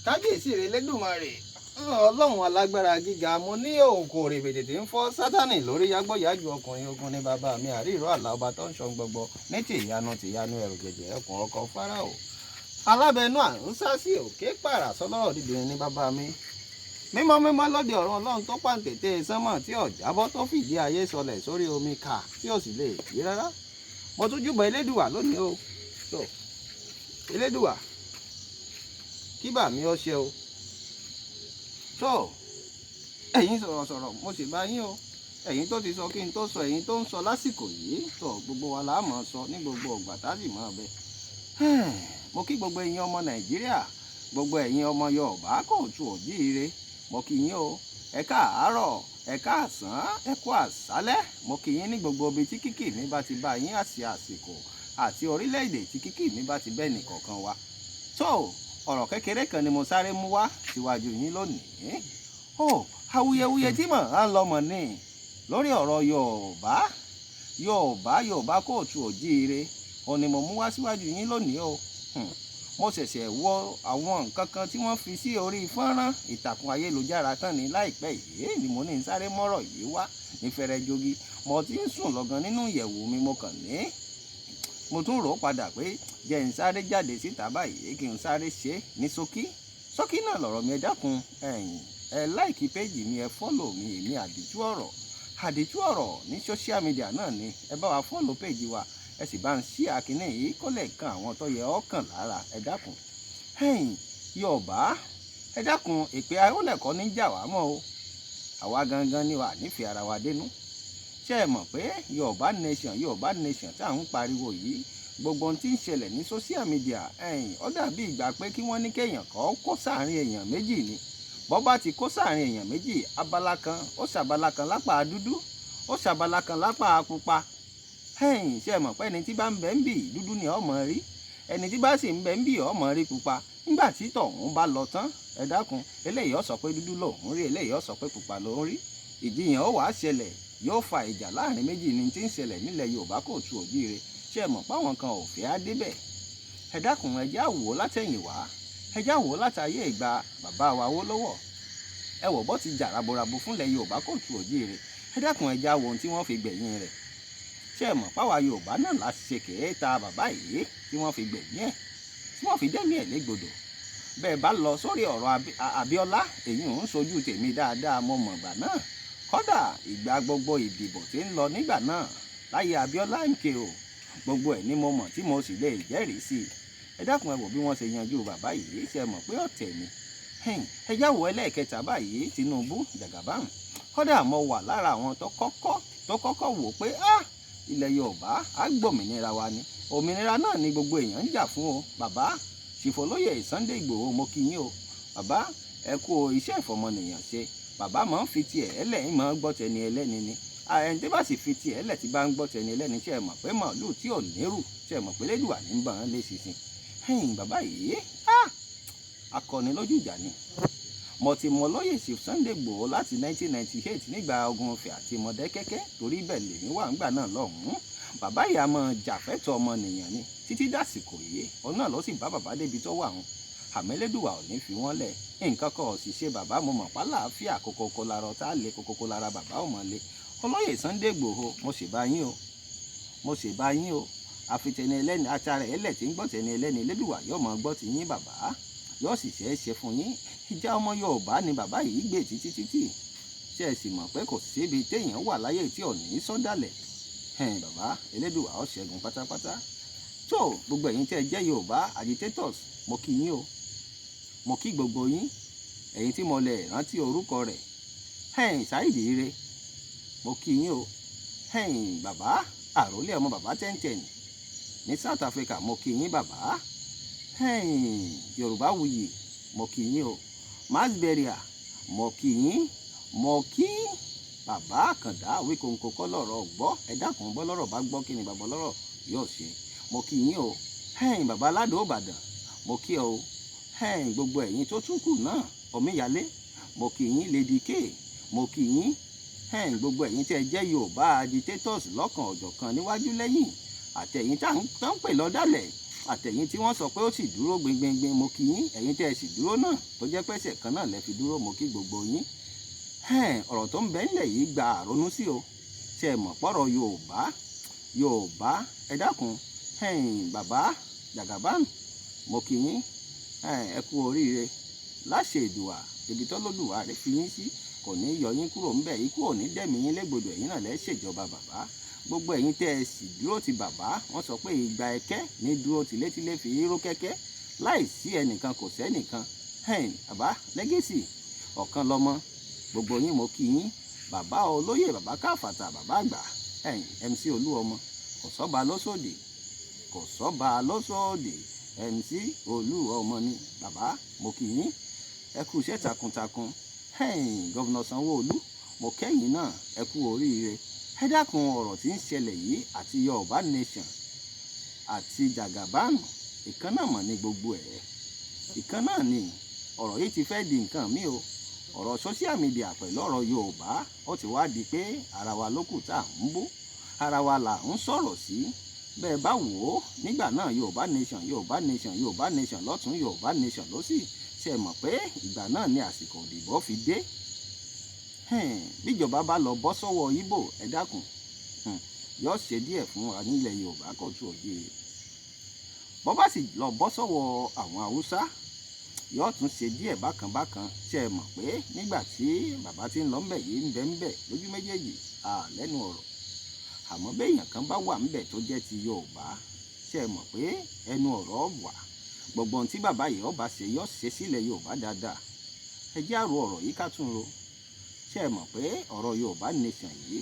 kábíyèsí rẹ̀ lẹ́dùnmarè ọlọ́run alágbára gíga mo ní òkò rèbèdè tí ń fọ́ sátánì lórí yágbọ́yájú ọkùnrin ogun ní bàbá mi àríìró àlà ọba tó ń ṣan gbogbo ní tìyanu ẹrù jẹjẹ ẹkùn ọkọ fáráò alábẹnú àrùnsá sí òkè pààrà sọlọ́rọ̀ dídìrín ní bàbá mi mímọ́ lóde ọ̀run ọlọ́run tó pàǹtẹ̀tẹ̀ sánmọ̀ tí ọ̀jábọ́ tó fìdí ayé sọlẹ̀ sórí omi kà tí ò sì lè yí rárá mo tún júbọ elédùwà lónìí o tó elédùwà kí bà mí ó ṣe o tó ẹ̀yin sọ̀rọ̀sọ̀rọ̀ mo sì bá yín o ẹ̀yin tó ti sọ kí n tó sọ ẹ̀yin tó ń sọ lásìkò yìí tó gbogbo wa là á mọ̀ sọ ní gbogbo ọgbà tá sì mọ̀ ọbẹ̀ mo kí gbogbo ẹ̀yin ọmọ nàìjíríà gbogbo ẹ̀yin ọmọ yorùbá kóòtù òjíire mo kí yín o ẹ káàárọ̀ ẹ káàsán ẹ kú àṣálẹ́ mo kí yín ní gbogbo ibi tí kíkì mi bá ti bá yín àti àsìkò àti orílẹ̀-èdè tí kíkì mi bá ti bẹ́ẹ̀ nìkọ̀ọ̀kan wa tó ọ̀rọ̀ kékeré kan ni mo sáré mú wá síwájú yín lónìí awuyewuye tí mò ń lọ mọ̀ ní lórí ọ̀rọ̀ yorùbá kóòtù òjíire òun ni mo mú wá síwájú yín lónìí o mo ṣẹ̀ṣẹ̀ wo àwọn nǹkan kan tí wọ́n fi sí orí fọ́nrán ìtàkùn ayélujára tán ní láìpẹ́ yìí ni mo ní ń sáré mọ́rọ̀ yìí wá ní fẹ́rẹ́ jogi mo ti ń sùn lọ́gán nínú ìyẹ̀wù mi mo kàn ní mo tún rò ó padà pé jẹ́ ń sáré jáde síta báyìí kí n sáré ṣe ní ṣókí náà lọ̀rọ̀ mi ẹ dákun ẹ láìkí péjì mi ẹ fọ́lò mi èmi àdìtú ọ̀rọ̀ ní social media náà ni ẹ bá wa fọ́lò péjì wa ẹ sì bá ń ṣí àkíní yìí kó lè kan àwọn tó yẹ ọkàn lára ẹ dákun yorùbá ẹ dákun èpè ayólẹ̀kọ́ ní jà wá mọ́ o àwa gangan ni wà nífẹ̀ẹ́ ara wa dénú ṣé ẹ mọ̀ pé yorùbá nation tá à ń pariwo yìí gbogbo ohun tí ń ṣẹlẹ̀ ní social media ó dàbí ìgbà pé kí wọ́n ní kéèyàn kan kó sáàrin èèyàn méjì ni bọ́ bá ti kó sáàrin èèyàn méjì abala kan ó ṣàbala kan lápá dúdú ó ṣàbala kan lápá pupa ṣé ẹ mọ̀ pé ẹni tí bá ń bẹ ń bì dúdú ni ọmọ rí ẹni tí bá sì ń bẹ ń bì ọmọ rí pupa nígbà tí tọ̀hún bá lọ tán ẹ dákun eléyìí ó sọ pé dúdú lòún rí eléyìí ó sọ pé pupa lòún rí ìjiyàn ó wàá ṣẹlẹ̀ yóò fa ìjà láàrin méjì ní tí ń ṣẹlẹ̀ nílẹ̀ yorùbá kóòtù òjíire ṣé ẹ mọ̀ páwọn kan ò fẹ́ á débẹ̀ ẹ dákun ẹ já wò ó látẹ̀yìn wá ẹ já wò ó látàyè ìgbà bàbá wa Awólọ́wọ̀ ẹ wò bó ti jà raborabo fúnlẹ̀ yorùbá kóòtù òjíire ẹ dákun ẹ já wo ohun tí wọ́n fi gbẹ̀yìn rẹ̀ ṣé ẹ mọ̀ páwa yorùbá náà láti ṣe kèéta bàbá yìí tí wọ́n fi gbẹ̀yìn ẹ̀ tí wọ́n fi dẹ́mi ẹ̀ légbodò bẹ́ẹ̀ bá lọ sórí ọ̀rọ̀ Abíọ́lá èyí ò ń sojú tèmi dáadáa mo mọ̀ gbà náà kódà ìgbà gbogbo ìdìbò tí ń lọ nígbà náà láyé Abíọ́lá MKO gbogbo ẹ̀ ni mo mọ̀ tí mo sì lè jẹ́rìí sí ẹ dákun ẹ wò bí wọ́n ṣe yanjú bàbá yìí ṣe mọ̀ pé ọ̀tẹ̀ ni ẹ jáwọ́ ẹlẹ́ẹ̀kẹta báyìí Tinubu Jagaban kódà mo wà lára àwọn tó kọ́kọ́ wò pé ilẹ̀ yorùbá á gbòmìnira wa ni òmìnira náà ni gbogbo èèyàn ń jà fún o bàbá ṣìfòlóyè Sunday Ìgbòho mo kí yín o bàbá ẹ kú iṣẹ́ ìfọmọnìyàn ṣe bàbá máa ń fi tiẹ̀ ẹlẹ́yìn máa ń gbọ́ tẹni ẹlẹ́ni ni ẹni tí bá sì fi tiẹ̀ ẹlẹ́ tí bá ń gbọ́ tẹni ẹlẹ́ni ṣe é mọ̀ pé màálùú tí ò nírù ṣe é mọ̀ pé lédùá ní ń bọ̀ ọ́n lé ṣinṣin bàbá yìí akọni lójú ìjà ni mo ti mọ lóyè sí Sunday Ìgbòho láti 1998 nígbà ogun Ifẹ̀ àti Mọdákẹ́kẹ́ torí bẹ́ẹ̀ lèmi wà ńgbà náà lọ́hùn-ún bàbá yìí a máa jàfẹ́tọ̀ ọmọnìyàn ni títí dàsìkò yìí òun náà ló sì bá bàbá débi tó wà hùn àmẹ́lẹ́dùwà ò ní fi wọ́n lẹ̀ nǹkan kan ò sì ṣe bàbá mo mọ̀ pálàáfíà kókókó lára ọ̀tá lé kókókó lára bàbá ò mọ̀ lé olóyè Sunday Ìgbòho mo sì bá yín o àfitẹni ẹlẹ́ni atara ẹlẹ́ tí ń gbọ́ tẹni ẹlẹ́ni Elédùwà yóò máa gbọ́ ti yín bàbá yóò sì ṣe é ṣe fún yín ìjà ọmọ yorùbá ni bàbá yìí gbé títí ṣe é sì mọ̀ pé kò síbi téèyàn wà láyé tí ò ní sọ́dàlẹ̀ bàbá Elédùwà ó ṣẹ́gun pátápátá tó gbogbo ẹ̀yin tẹ́ ẹ jẹ́ yorùbá agitators mo kí yín o mo kí gbogbo yín ẹ̀yin tí mo lè rántí orúkọ rẹ̀ Saheed Ire mo kí yín o bàbá àròlé ọmọ bàbá tẹ́ntẹ́n ní South Africa mo kí yín bàbá Yorùbá Wuyì mo kí yín o masberia mo kí yín mo kí bàbá Àkàndá Wíkóńkó kọ́ lọ́rọ̀ gbọ́ ẹ dákun bọ́ lọ́rọ̀ bá gbọ́ kí ni bàbá lọ́rọ̀ yóò ṣe mo kí yín o bàbá Aládò Ìbàdàn mo kí ọ o gbogbo ẹ̀yin tó tún kù náà Omíyalé mo kí yín Lady K mo kí yín gbogbo ẹ̀yin tí ẹ jẹ́ Yorùbá agitators lọ́kàn ọ̀jọ̀kan níwájú lẹ́yìn àtẹ̀yìn tá ń pè lọ́dàlẹ̀ àtẹ̀yìn tí wọ́n sọ pé ó sì dúró gbingbingbin mo kí yín, ẹ̀yin tẹ́ ẹ sì dúró náà tó jẹ́ pẹ́sẹ̀ kan náà lẹ fi dúró mo kí gbogbo yín. Ọ̀rọ̀ tó ń bẹ nílẹ̀ yìí gba àrònú sí o. Ṣé ẹ mọ̀ pọ̀rọ̀ Yorùbá ẹ dákun, bàbá Jagaban mo kí yín, ẹ kú oríire láṣẹ Èdùà, ibi tọ́lọ́dùà rẹ̀ fi yín sí kò ní yọ yín kúrò ńbẹ̀, ikú ò ní dẹ̀mí yín légbodò, ẹ̀yin náà lẹ́ ṣèjọba bàbá. Gbogbo ẹ̀yin tẹ́ ẹ sì dúró ti bàbá, wọ́n sọ pé ìgbà ẹ̀kẹ́ ní dúró tilétilé fi ró kẹ́kẹ́, láì sí ẹnìkan kò sẹ́nìkan. Bàbá Legacy ọ̀kan lọ́mọ, gbogbo yín mo kí yín, bàbá olóyè, bàbá káfàtà, bàbá àgbà, MC Olúọmọ, kò sọ́ba lóṣòdì, MC Olúọmọ ni bàbá mo kí yín, ẹ kú iṣẹ́ takuntakun. Gọ́vnà Sanwó-Olú mo kẹ́yìn náà, ẹ kú oríire. Ẹ dákun, ọ̀rọ̀ tí ń ṣẹlẹ̀ yìí àti Yorùbá Nation àti Jagaban ìkan náà mọ̀ ní gbogbo ẹ̀, ìkan náà ni ọ̀rọ̀ yìí ti fẹ́ di nǹkan mi o. Ọ̀rọ̀ social media pẹ̀lú ọ̀rọ̀ Yorùbá ó ti wá di pé ara wa ló kù tá à ń bú, ara wa là ń sọ̀rọ̀ sí. Bẹ́ẹ̀ bá wò ó nígbà náà Yorùbá Nation lọ́tún, Yorùbá Nation lósì. Ṣé ẹ mọ̀ pé ìgbà náà ni àsìkò ìdìbò fi dé? Bíjọba bá lọ bọ́ sọ́wọ́ Ìgbò, ẹ dákun, yóò ṣe díẹ̀ fún wa nílẹ̀ Yorùbá kò tún òye. Bọ́ bá sì lọ bọ́ sọ́wọ́ àwọn Haúsá, yóò tún ṣe díẹ̀ bákan. Ṣé ẹ mọ̀ pé nígbà tí bàbá ti ń lọ ńbẹ̀ yìí ń bẹ lójú méjèèjì lẹ́nu ọ̀rọ̀, àmọ́ béèyàn kan bá wà ńbẹ̀ tó jẹ́ ti Yorùbá, ṣé ẹ mọ̀ pé ẹnu ọ̀rọ̀ wà. Gbogbo ohun tí bàbá yìí ọba ṣe yóò ṣe sílẹ̀ Yorùbá dáadáa. Ẹ jẹ́ àrò ọ̀rọ̀ yìí ká tún ro. Ṣé ẹ mọ̀ pé ọ̀rọ̀ Yorùbá Nation yìí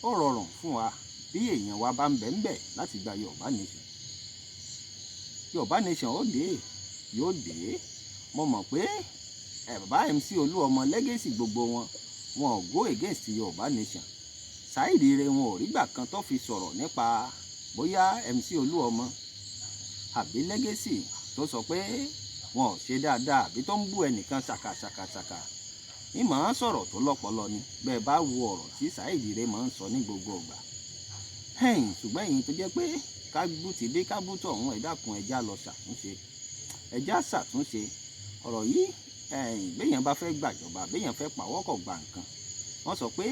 ó rọrùn fún wa bí èèyàn wa bá ń bẹ láti gba Yorùbá Nation. Yorùbá Nation yóò dé. Mo mọ̀ pé bàbá MC Olúọmọ Legacy gbogbo wọn ò go against Yorùbá Nation. Saheed Ire wọn ò rígbà kan tó fi sọ̀rọ̀ nípa bóyá MC Olúọmọ àbí Legacy tó sọ pé wọn ò ṣe dáadáa àbí tó ń bú ẹnìkan ṣàkàṣàkàṣàkà. Ní màá sọ̀rọ̀ tó lọ́pọlọ ni, bẹ́ẹ̀ bá wo ọ̀rọ̀ tí Saheed Ire máa ń sọ ní gbogbo ìgbà. Ṣùgbọ́n èyí tó jẹ́ pé kábú ti dé kábú tọ̀hún, ẹ dákun ẹja lọ ṣàtúnṣe, ẹja ṣàtúnṣe ọ̀rọ̀ yìí. Béèyàn bá fẹ́ gbàjọba, béèyàn fẹ́ pàwọ́kọ̀ gba nǹkan, wọ́n sọ pé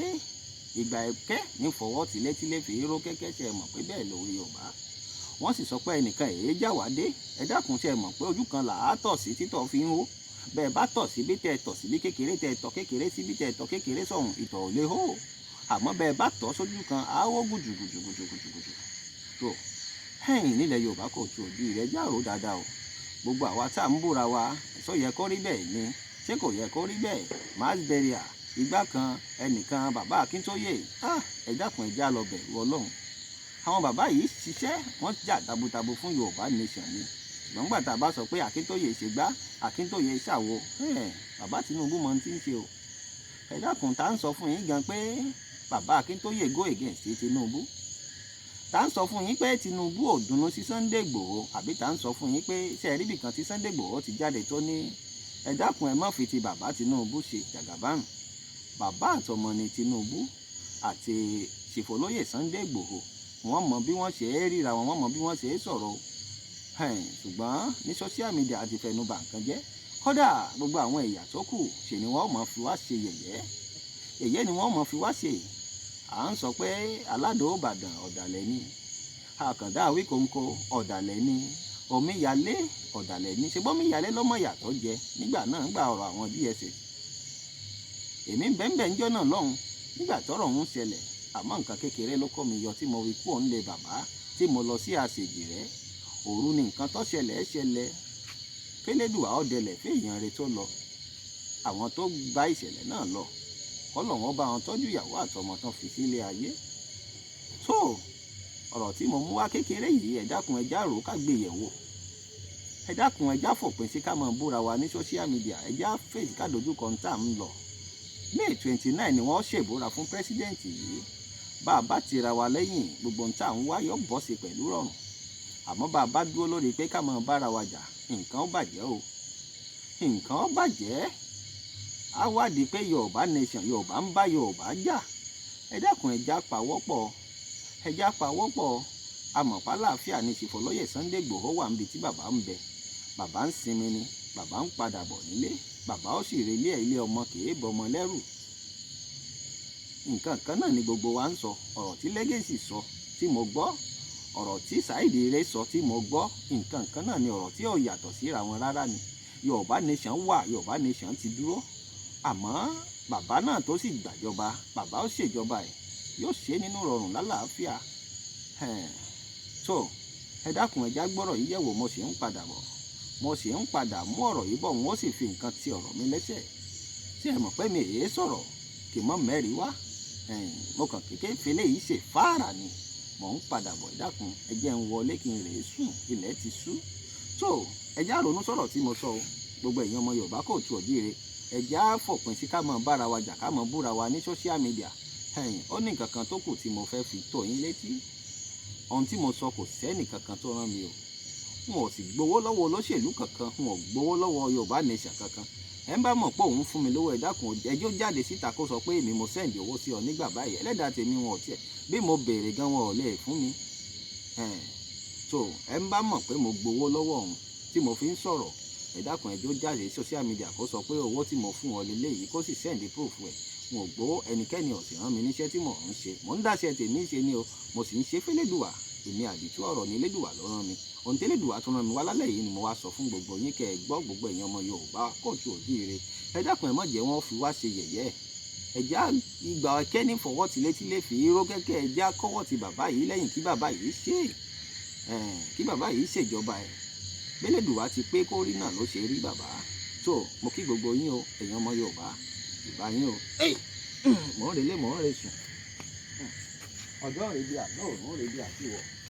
ìgbà ẹ̀kẹ́ ní fọwọ́ tilétilé fi ró kẹ́kẹ́. Ṣe mọ̀ pé bẹ́ẹ̀ lórí Yorùbá. Wọ́n sì sọ pé ẹnìkan èé já wá dé. Ẹ dákun, ṣe mọ̀ pé ojú kan là á tọ̀ sí títọ̀ fi ń hó. Bẹ́ẹ̀ bá tọ̀ síbí tẹ́ ẹ tọ̀ síbí kékeré, tẹ́ ẹ tọ̀ kékeré síbí tẹ́ ẹ tọ̀ kékeré sọ̀hún, ìtọ̀ ò lè hó. Àmọ́ bẹ́ẹ̀ bá tọ̀ sójú kan á hó gùjùgùjùgùjùgùjù. tó nílẹ̀ Yorùbá kò tu ojú rẹ̀ járò dáadáa o. Gbogbo àwa tá à ń búra wa sọ yẹ kó rí bẹ́ẹ̀ ni, ṣé kò yẹ kó rí bẹ́ẹ̀? mass burial ìgbà kan ẹnìkan bàbá Akíntóyè, ẹ dákun ẹ já lọ bẹ̀rù Ọlọ́run. Àwọn bàbá yìí ṣiṣẹ́, wọ́n jà tabutabo fún Yorùbá Nation ni. Ṣùgbọ́n nígbà tá a bá sọ pé Akíntóyè ṣe gbá, Akíntóyè ṣàwo, bàbá Tinubu mọ tí ń ṣe o. Ẹ dákun, tá ń sọ fún yín gan pé bàbá Akíntóyè go against Tinubu. Tá ń sọ fún yín pé Tinubu ò dunnú sí Sunday Igboho, àbí tá ń sọ fún yín pé ṣe rí ibìkan tí Sunday Igboho ti jáde tó ní ẹ dákun ẹ má fi ti bàbá Tinubu ṣe Jagaban. Bàbá àtọmọ ni Tinubu àti ṣèfọlóyè Sunday Igboho, wọ́n mọ bí wọ́n ṣe é ríra wọn, wọ́n mọ bí wọ́n ṣe é sọ̀rọ̀. Ṣùgbọ́n ní social media àti fẹnubà nǹkan jẹ́. Kódà gbogbo àwọn ẹ̀yà tó kù ṣe ni wọ́n mọ̀ fi wá ṣe yẹ̀yẹ́ ni wọ́n mọ̀ fi wá ṣe. À ń sọ pé aládò Ìbàdàn ọ̀dàlẹ̀ ni, àkàndá Àwíkòǹkò ọ̀dàlẹ̀ ni, Omíyalé ọ̀dàlẹ̀ ni. Ṣé bọ́míyalé lọ́mọ ìyàtọ̀ jẹ nígbà náà gba ọ̀rọ̀ àwọn DSS. Èmi ń bẹ́ẹ̀ ń jọ́ náà lọ́hùn nígbà tọ́rọ̀ ń ṣẹlẹ̀, àmọ́ nǹkan kékeré ló kọ́ mi yọ tí mo wí kú òun lè bàbá tí mo lọ sí àṣejì rẹ̀. Òru ni nǹkan tó ṣẹlẹ̀ kélédùà ọ̀dẹlẹ̀ fèèyàn rẹ̀ tó lọ. Àwọn tó bá ìṣẹ̀lẹ̀ náà lọ, kọ́lọ́hun bá wọn tọ́jú ìyàwó àtọmọ tán fi sílé ayé. tó ọ̀rọ̀ tí mo mú wá kékeré yìí, ẹ dákun ẹ já rò ó ká gbé yẹ̀wò. Ẹ dákun ẹ já fòpin sí ká máa búra wa ní social media. Ẹ já fèsì ká dojú kan tá à ń lọ. May 29 ni wọ́n ṣèbúra fún pírẹsidẹ́ǹtì yìí. Bá a bá tira wa lẹ́yìn, gbogbo ohun tá à ń wá yọ bọ́ sí pẹ̀lú rọrùn. Àmọ́ bá a bá dúró lórí pé ká máa bára wa jà, nǹkan ó bàjẹ́ o. Nǹkan ó bàjẹ́. Á wádìí pé Yorùbá Nation, Yorùbá ń bá Yorùbá jà. Ẹ dákun ẹ já pawọ́pọ̀. Ẹ já pawọ́pọ̀. amọ̀pá láàfíà ní ṣìfọlọ́yẹ̀ Sunday Igboho wà níbi tí bàbá ń bẹ, bàbá ń sinmi ni, bàbá ń padà bọ̀ nílé, bàbá ó sì relé ilé ọmọ kìí bọmọ lẹ́rù. Nǹkan kan náà ni gbogbo wa ń sọ. Ọ̀rọ̀ tí Legacy sọ tí mo gbọ́, ọ̀rọ̀ tí Saheed Ire sọ tí mo gbọ́, nǹkan kan náà ni ọ̀rọ̀ tí ò yàtọ̀ síra wọn rárá ni. Yorùbá nation wà, Yorùbá nation ti dúró, àmọ́ bàbá náà tó sì gbàjọba, bàbá ó ṣèjọba ẹ̀, yóò ṣe nínú rọrùn lálàáfíà. So ẹ dákun ẹja gbọ́rọ̀ yìí yẹ̀wò, mo sì ń padà bọ̀, mo sì ń padà mú ọ̀rọ̀ yìí bọ̀, wọ́n sì fi nǹkan ti ọ̀rọ̀ mi lẹ́sẹ̀. Tí ẹ mọ̀ pé mi èé sọ̀rọ̀ kì mọ́ mẹ́rin wá, mo kàn kékeré fele yìí ṣe fáàrà ni. Mò ń padà bọ̀, ẹ dákun ẹ jẹ́ ń wọlé kí n rèé sùn, ilẹ̀ ti ṣú. So ẹja ronú sọ̀rọ̀ tí mo sọ o, gbogbo èèyàn ọmọ Yorùbá kóòtù òjíire, ẹja fòpin sí ká mọ̀ bára wa jà, ká mọ̀ búra wa ní social media. Ó ní nǹkan kan tó kù tí mo fẹ́ fi tó yín létí. Ohun tí mo sọ kò sẹ́nì kankan tó rán mi o. N ò sì gbowó lọ́wọ́ olóṣèlú kankan, n ò gbowó lọ́wọ́ Yorùbá nation kankan. Ẹ ń bá mọ̀ pé òun fún mi lówó, ẹ dákun ẹjọ́ jáde síta kó sọ pé èmi mo sẹ́ǹdì owó sí ọ nígbà báyìí. Ẹlẹ́dàá tèmi wọn ò tiẹ̀, bí mo béèrè gan wọn ò lè fún mi. So ẹ ń bá mọ̀ pé mo gbowó lọ́wọ́ òun tí mo fi ń sọ̀rọ̀, ẹ dákun ẹjọ́ jáde social media kó sọ pé owó tí mo fún ọ lélẹ́yìí, kó sì sẹ́ǹdì proof ẹ̀. N ò gbowó, ẹnikẹ́ni ò sì rán mi níṣẹ́ tí mò ń ṣe. Mò ń dáṣẹ́ tèmi ṣe ni o, mo sì ń ṣe fẹ́lẹ́dùwà. Èmi àdìtú ọ̀rọ̀ ní Elédùwà ló rán mi. Ohun tí Elédùwà tún rán mi wá lálẹ́ yìí ni mo wá sọ fún gbogbo yín kẹ́ ẹ gbọ́, gbogbo èèyàn ọmọ Yorùbá kóòtù òjíire. Ẹ dákun ẹ má jẹ́ wọ́n fi wá ṣe yẹ̀yẹ́. Ẹja ìgbà kẹ́ni fọwọ́ tilétílé fi ró kẹ́kẹ́, ẹja kọ́wọ́ ti bàbá yìí lẹ́yìn kí bàbá yìí kí bàbá yìí ṣèjọba ẹ̀. Bẹ́lẹ́dùwà ti pé kó rí náà ló ṣe rí bàbá. So mo kí gbogbo yín o, èèyàn ọmọ Yorùbá, ìbá yín o. Mò ń relé, mò ń re sùn. Ọjọ́ rèé bí àná, òun rèé bí àtiwọ̀.